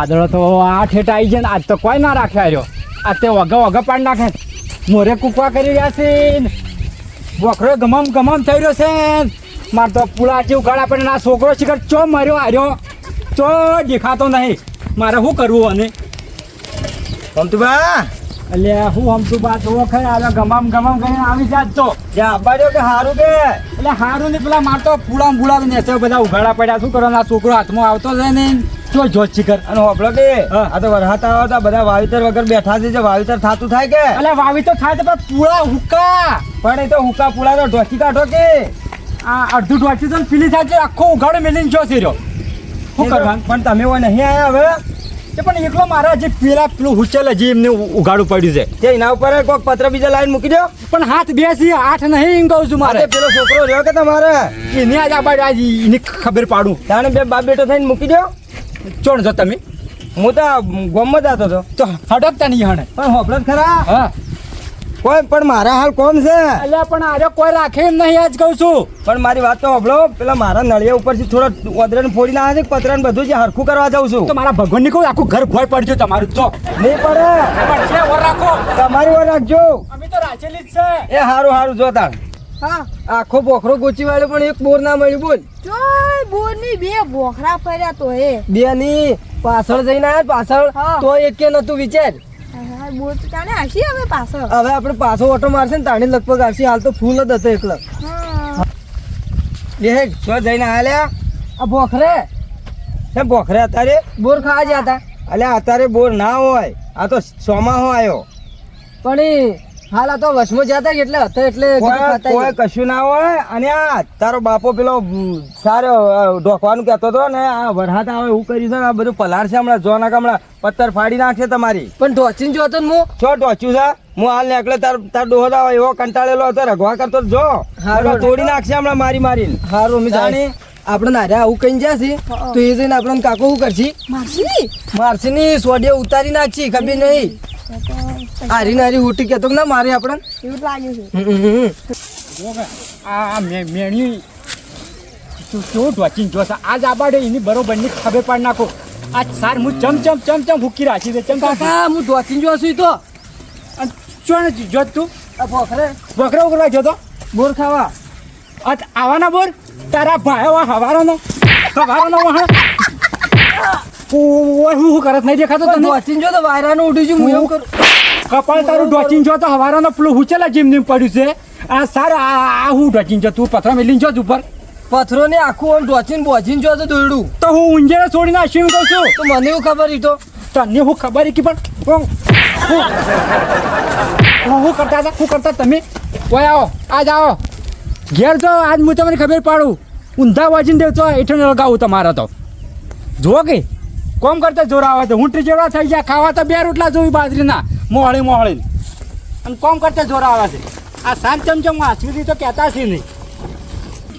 વાદળો તો આ ઠેઠ આવી જાય ને આજ તો કોઈ ના રાખે આવ્યો. આજ તે વગા પાડી નાખે. મોરે કૂકવા કરી રહ્યા છે. બોખરો ગમમ થઈ રહ્યો છે. મારે તો પુલા જેવું ગાળા પડે આ છોકરો શિખર ચો મર્યો હાર્યો ચો દેખાતો નહીં. મારે શું કરવું અને હમતુબા એટલે હું હમતુબા તો ખરે આવે ગમમ કરીને આવી જાત તો જ્યાં આપવા દો કે સારું કે એટલે હારું ને પેલા માર તો પુડા નેસે બધા ઉઘાડા પડ્યા. શું કરવાના છોકરો હાથમાં આવતો છે ને જો શિખર અને હોપલો કે આ તો વરસાદ આવતા બધા વાવેતર વગર બેઠા છે. જે વાવેતર થતું થાય કે એટલે વાવી તો થાય તો પણ પુડા હુક્કા પણ એ તો હુકા પુડા તો ઢોકી કાઢો કે આ અડધું ઢોકી તો પીલી થાય છે આખો ઉઘાડો મેલીને જો છે રહ્યો. શું કરવાનું પણ તમે હોય નહીં આયા હવે એ પણ એકલો મારા જે પેલું હુચેલ હજી એમને ઉઘાડું પડ્યું છે તે એના ઉપર કોઈક પત્ર બીજા લાઈન મૂકી દો. પણ હાથ બેસી 8 નહીં એમ કહું છું મારે. પેલો છોકરો રહ્યો કે તમારે એની આજ આ બાજુ આજ એની ખબર પાડું તાણે બે બાપ બેટો થઈને મૂકી દો. ચોણ છો તમે હું તો ગોમમાં જતો હતો તો હડકતા નહીં હણે પણ હોપલો જ ખરા હા કોઈ પણ મારા હાલ કોમ છે એટલે પણ આરે કોઈ રાખે એમ નહીં આજ કહું છું. પણ મારી વાત તો હોપલો પેલા મારા નળિયા ઉપરથી થોડો ઓદરન ફોડીને આવે છે પતરાને બધું જે હરખું કરવા જાઉં છું. તો મારા ભગવાન ની કહું આખું ઘર ભોય પડજો તમારું જો નહીં પડે પડશે ઓર રાખો તમારી વાર રાખજો. અમે તો રાખેલી જ છે. એ હારું જો તાણ હા આખો બોખરો ગોચી વાળ્યો પણ એક બોર ના મળ્યું બોલ. જોય બોરની બે બોખરા ફર્યા તો એ બે ની પાછળ જઈને આયા પાછળ હા. તો એક કે નતું વિચાર બોર તો તાણે હસી હવે પાછળ હવે આપણે પાછો ઓટો મારશે ને તાણે લગભગ આવશે. હાલ તો ફૂલ જ હતો એકલો હા એ જો જઈને આલ્યા આ બોખરે કેમ બોખરે અત્યારે બોર ખાવા ગયા હતા. અલ્યા અત્યારે બોર ના હોય આ તો સોમાહો આવ્યો પણ હાલ આ તો વસમો જતા એટલે હતા એટલે કોઈ કશું ના હોય. અને આ તારો બાપો પેલો સારો ઢોકવાનું કહેતો હતો ને આ વરસાદ આવે એવું કર્યું છે ને આ બધું પલાર છે હમણાં જો ના હમણાં પથ્થર ફાડી નાખશે તમારી. પણ ઢોચીને જોતો ને હું છો ઢોચ્યું છે હું હાલ નીકળે તાર ડોહો આવે એવો કંટાળેલો હતો રઘવા કરતો જો તોડી નાખશે હમણાં મારીને. હારું અમે જાણે આપણે નાર્યા આવું કઈ જશે તો એ જઈને આપણને કાકો શું કરશી મારશે ની સોડિયો ઉતારી નાખશી ખબર નહીં. હારી નારી ઉઠી કેતો ના મારે આપણે એવું લાગ્યું છે. આ મેણી તું કેવું ઢોચીને જોશે આજ આ બાડે એની બરોબરની ખબર પાડી નાખો. આ સાર હું ચમ ભૂકી રાખી દે ચમ કાકા હું ઢોચીને જોશું તો ચોણ જોત તું આ ભોખરે બકરા ઉકરા જોતો બોર ખાવા આવાના બોર તારા ભાઈ હવારોનો વાહન હું કરત નહીં દેખાતો તને ઢોચીને જો તો વાયરાનું ઉઠી છું હું એવું કરું કપાળ તારું ઢોચીને જો તો હવારોનો પેલું હુચેલા જીમ પડ્યું છે. આ સાર આ હું ઢોચીને જો તું પથરા મેલીને જો ઉપર પથરો ને આખું આમ ઢોચીને બોચીને જો તો દોડું તો હું ઊંઝેને છોડીને આશી કહું છું. તો મને એવું ખબર ઈ તો તને હું ખબર કે પણ હું કરતા તમે ઓય આવો આજ આવો ઘેર તો આજ હું તમને ખબર પાડું ઊંધા વાજીને દેવ તો એઠને લગાવું તમારે તો જુઓ કે કોમ કરતા જોર આવે તો ઊંટરી જેવડા થઈ ગયા ખાવા તો 2 રોટલા જોઈ બાજરીના મોહળી અને કોમ કરતા જોર આવે છે. આ શાંત ચમચમ આશ્વિતી તો કહેતા છે નહીં.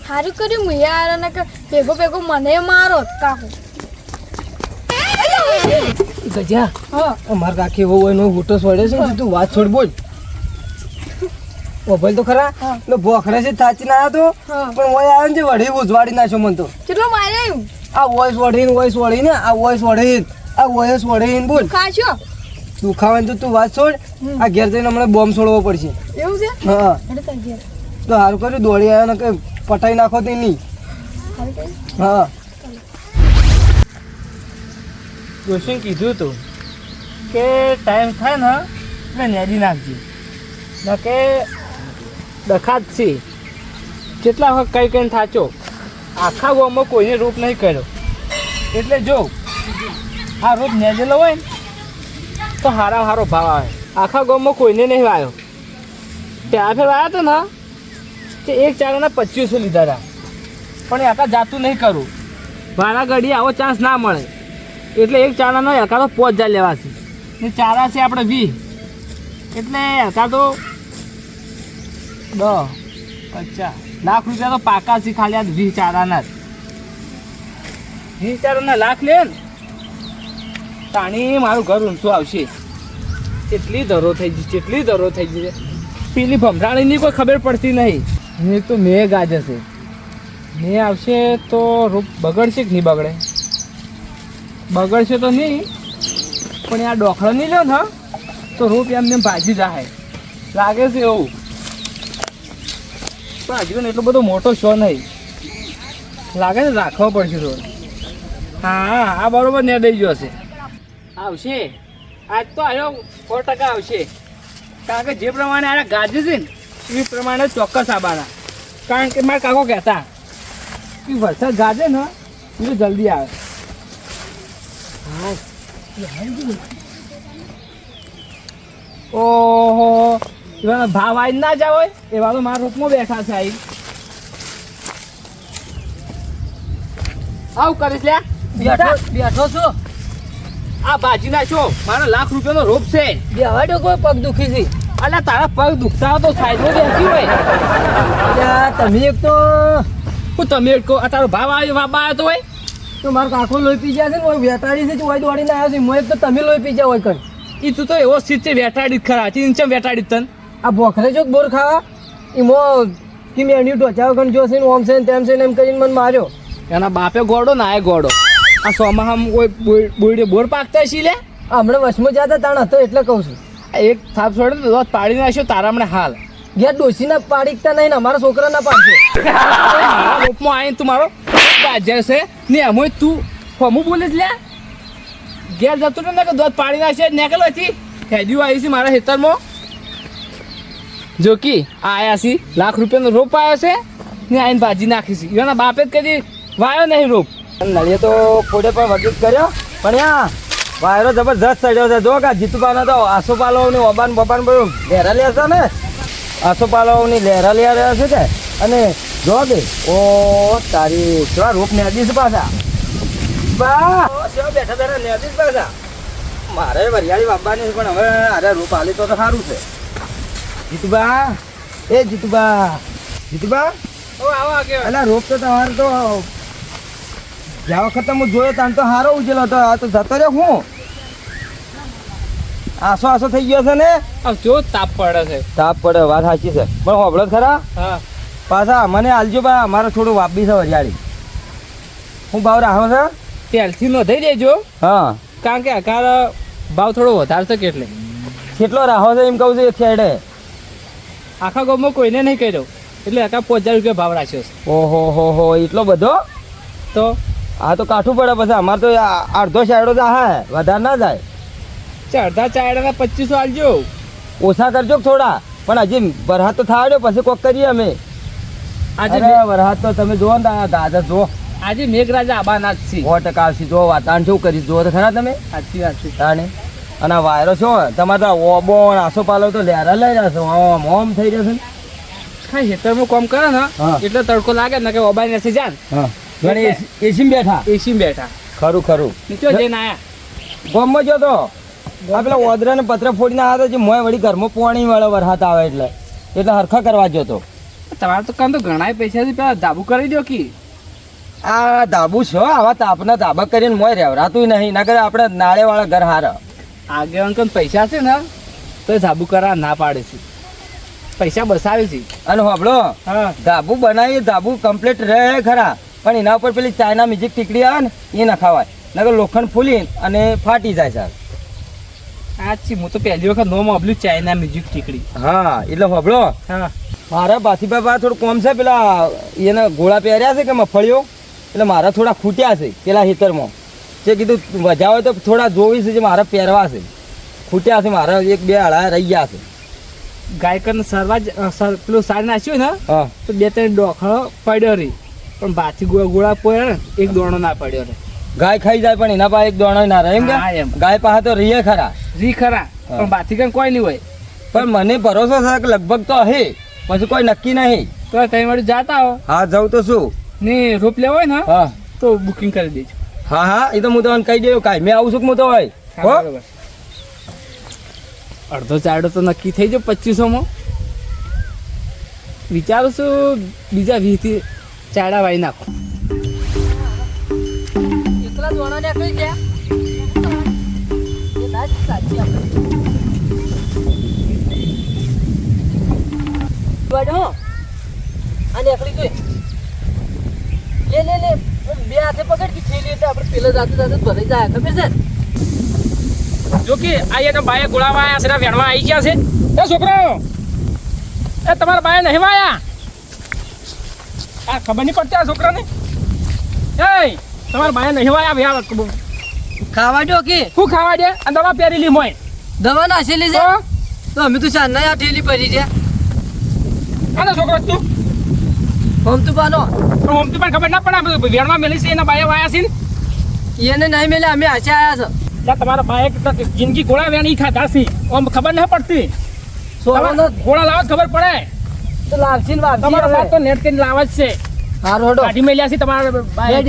સારું કર્યું હું યાર અને ભેગો મને મારો કાકો ગજા હા અમાર કાકી એવો એનો હુટો છોડે છે ને તું વાત છોડ બોલ ઓ ભાઈ તો ખરા હા. નો ભોખરે છે થાચી ના તો હા. પણ ઓય આવે ને જે વડી ઉજવાડી નાખ્યો મન તો કેટલો માર્યો આ વોઇસ વળીને આ વોઇસ વળીને બોલ ખાશો તું ખાવાનું તો તું વાત છોડ આ ઘેર જઈને હમણાં બોમ્બ છોડવો પડશે. એવું છે હા એટલે તાર ઘેર તો સારું કર્યું દોડી આવ્યો ને કે પટાઈ નાખો તે નહીં. સારું કર્યું. હા જોશીને કીધું તું કે ટાઈમ થાય ને એટલે નેદી નાખજે ન કે દખાત છે કેટલા વખત કઈ થાચો આખા ગામમાં કોઈને રૂપ નહીં કર્યો એટલે જો આ રૂપ નેદેલો હોય ને તો હારો ભાવ આવે. આખા ગામમાં કોઈને નહીં આવ્યો ત્યાં ફેર આવ્યો હતો ને તે એક ચારાના 2500 લીધા હતા પણ એ આખા જાતું નહીં કરું ભાડા ગાડી આવો ચાન્સ ના મળે એટલે એક ચારાનો એકા તો 5000 લેવા છે ને ચારા છે આપણે 20 એટલે એકા તો 10 50 લાખ રૂપિયા તો પાકા છે ખાલી આ 20 ચારાના 20 ચારાના લાખ લે ને તાણી મારું ઘર ઊંચું આવશે. એટલી દરો થઈ જશે પેલી ભમરાણીની કોઈ ખબર પડતી નહીં. એક તો મેં ગાજે છે મેં આવશે તો રૂપ બગડશે કે નહીં બગડે બગડશે તો નહીં, પણ આ ડોખલો નહીં લ્યો ને તો રોપ એમને ભાજી જાય લાગે છે એવું. પણ હજુ ને એટલો બધો મોટો શો નહીં લાગે ને, રાખવો પડશે રોડ. હા આ બરોબર ને દઈ ગયો છે. આવશે આજ તો આવ્યો 100% આવશે, કારણ કે જે પ્રમાણે આ ગાજે છે ને એ પ્રમાણે ચોક્કસ આવવાના. કારણ કે મારા કાકો કહેતા કે વરસાદ ગાજે ને એ જલ્દી આવે. ઓહો એવાનો ભાવ આવી ના જાવ હોય એવા તો મારા રૂપમાં બેઠા છે. આવી આવું કરીશ લ્યા. બેઠો છું. આ ભાજી નાખો, મારો ₹1,00,000 નો રોપ છે. બેવાડો કોઈ પગ દુખી છે. અલ્યા તારા પગ દુખતા હોય તો સાઈડમાં બેસી હોય. અલ્યા તમે એક તો હું તમે કહો આ તારો ભાવ આવ્યો બાબા આવ્યો તો હોય મારો કાકો લોહી પી ગયા છે ને વેટાડી છે ઓય દોડીને આવ્યો છે. હું એક તો તમે લોહી પી જાવ કણ. એ તું તો એવો સ્થિત છે વેટાડી જ ખરા. ચીંચમ વેટાડી તન આ બોખરે જો બોર ખાવા એમાં કે મેં એની ટોચાવ કણ જોશે ને ઓમ છે ને તેમ છે ને એમ કરીને મને માર્યો. એના બાપે ગોડો ના એ ગોડો. આ સોમાં બોયડે બોર પાકતા છે લે. હમણાં વચમાં જતા તાણ હતો એટલે કહું છું. આ એક થાપ છોડે તો દોત પાડી નાખ્યો તારા હમણાં હાલ. ઘેર ડોસીના પાડીકતા નહીં ને અમારા છોકરાના પાડશે. મારા રોપમાં આવીને તું મારો બાજર છે ને એમ તું ફમું બોલીશ લે. ઘેર જતું ને કે દોત પાડી નાખશે નીકળો હતી ખેડ્યું આવી છે મારા ખેતરમાં. જોકી આ આયા છે ₹1,00,000 નો રોપ આવ્યો છે ને આઈને ભાજી નાખી છે. એના બાપે જ કદી વાયો નહીં રોપ. નળીએ તો ફોડે પણ વગીત કર્યો પણ યા વાયરો જબરજસ્ત ચડ્યો છે. જો કા જીતુબાનો તો આસોપાલો ને ઓબાન બબાન બધું લહેરા લે છે ને આસોપાલો ની લહેરા લે રહ્યા છે કે. અને જો કે ઓ તારી કેવા રૂપ નેદી છે પાછા. બા બેઠા બેઠા નેદી જ પાછા. મારે વરિયાળી બાબાની છે પણ હવે અરે રૂપ હાલી તો સારું છે. જીતુબા એ જીતુબા જીતુબા આવો આગળ. અલા રોપ તો તમારે તો જ્યાં વખત હું જોયો ત્યાં તો સારો ઉજેલો હતો. આ તો જતો રહ્યો હું આસો આસો થઈ ગયો છે ને. આ જો તાપ પડે છે. તાપ પડે વાત સાચી છે પણ હોબળો ખરા હા પાછા મને આલજો બા. મારે થોડું વાપી છે વરિયાળી. હું ભાવ રાખો છે ત્યારથી નોંધાઈ દેજો, હા કારણ કે આકાર ભાવ થોડો વધારે છે. એટલે કેટલો રાખો છે એમ કહું છું એક સાઈડે. આખા ગામમાં કોઈને નહીં કર્યો એટલે આખા ₹5,000 ભાવ રાખ્યો છે. ઓહો હો એટલો બધો. તો આ તો કાઠું પડે પછી અમારે તો અડધો સાઈડો જ હા વધારે ના જાય. અડધા ચાયડાના 2500 આલજો. ઓછા કરજો થોડા પણ હજી વરસાદ તો થાવડ્યો પછી કોક કરીએ અમે. આજે અરે વરસાદ તો તમે જુઓ ને દાદા જુઓ આજે મેઘરાજા આબાના જ છે. 100% આવશે. જો વાતાવરણ શું કરી જુઓ તો ખરા તમે સાચી વાત છે. તાણે. અને આ વાયરો છો તમારે તો ઓબો આસો પાલો તો લહેરા લઈ રહ્યા છો ઓમ ઓમ થઈ રહ્યો છે. હા ખેતરમાં કામ કરે ને હા. એટલે તડકો લાગે ને કે ઓબાઈ નથી જાન હા ઘણી એસી બેઠા. એસી બેઠા ખરું ખરું નીચે જઈને આયા. ગોમમાં જો તો આ પેલા ઓદરા ને પત્ર ફોડીને આવ્યા હતા જે મોય વળી ઘરમાં પોણી વાળો વરસાદ આવે એટલે હરખા કરવા જતો. તમારે તો કામ તો ઘણા પૈસા થી પેલા ધાબુ કરી દો કે આ ધાબુ છો આવા તાપના ધાબા કરીને મોય રહેવરાતું નહીં ના કરે આપણે નાળે વાળા ઘર હારા. આગેવાન કન પૈસા છે ને તો એ ધાબુ કરવા ના પાડે છે. પૈસા બસાવે છે. અને હોબળો હા ધાબુ બનાવી ધાબુ કમ્પ્લીટ રહે ખરા પણ એના ઉપર પેલી ચાઇના મ્યુઝિક ટીકડી આવે ને એ ના ખાવાય નકર લોખંડ ફૂલી અને ફાટી જાય સાહેબ. આ છી હું તો પહેલી વખત નોમ અબલ્યું ચાઇના મ્યુઝિક ટીકડી. હા એટલે હોબળો હા મારા ભાથીભાઈ થોડું કોમ છે પેલા એને ગોળા પહેર્યા છે કે મફળીઓ એટલે મારા થોડા ખૂટ્યા છે પેલા હિતરમાં. જે કીધું મજા હોય તો થોડા જોવી છે જે મારા પહેરવા છે ખૂટ્યા છે મારા 1-2 હળા રહી ગયા છે. ગાયકર સરવા પેલું સાર નાખ્યું ને હા તો 2-3 ડોખો પડ્યો રહી પણ બાથી ગોળા પડ્યો ને એક દોણો ના પડ્યો રે. ગાય ખાઈ જાય પણ એના પાસે એક દોણો ના રહે એમ કે હા, એમ. ગાય પાસે તો રહીએ ખરા રી ખરા હા. પણ બાથી કઈ કોઈ નહીં હોય. પણ મને ભરોસો છે કે લગભગ તો હે પછી કોઈ નક્કી નહીં. તો તમે વળી જાતા હો હા જાઉં તો શું ને રોપ લેવો હોય ને હા તો બુકિંગ કરી દેજો. હા હા એ તો હું તમને કહી દઉં કાંઈ મેં આવું છું કે હું તો હોય હા, હો બરોબર. અડધો ચારડો તો નક્કી થઈ જાય 2500 વિચારું છું બીજા 20 ચારડા વાઈ નાખો. એકલા દોણા નીકળી ગયા એ ના સાચી આપણે બડો આ નીકળી ગઈ લે લે લે બે હાથે પકડ કે થેલી એટલે આપણે પેલા જાતે જાતે ભરાઈ જાય ખબર છે જો કે આ એના બાએ ગોળાવા આયા છે ને વેણવા આવી ગયા છે એ છોકરાઓ એ તમારા બાએ નહીં વાયા આ ખબર નહીં પડતી આ છોકરાને એ તમારા બાએ નહીં વાયા ભૈયા ખાવા દો કે શું ખાવા દે આ દવા પહેરેલી મોય દવા નાખેલી છે તો તો અમે તો ચાંદના આ થેલી ભરી છે આનો છોકરો તું હમ તો બાનો ઓમ તો પણ ખબર ના પડે વેણવા મેલી છે એના બાએ વાયા છે ને એને નહીં મેલે અમે આશા આયા છે એટલે તમારા બાએ જિંદગી ગોળા વેણી ખાધા છે ઓમ ખબર નહીં પડતી સોનો ગોળા લાવવા ખબર પડે તો લાવશી ને તમારો બાપ તો નેટ કરીને લાવા જ છે હારો હડો કાઢી મેલ્યા છે તમારા બાએ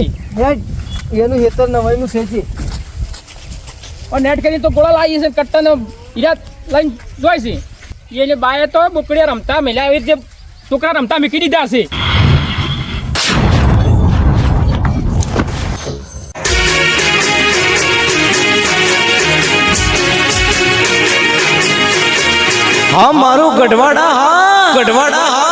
એનું હેતર નવાઈનું છે છે નેટ કરીને તો ગોળા લાવી છે કટ્ટાનો હીરા લઈને જોઈ છે એને બાએ તો બોકડીયા રમતા મેલ્યા એવી રીતે છોકરા રમતા મૂકી દીધા છે હા મારું ગઢવાડા હા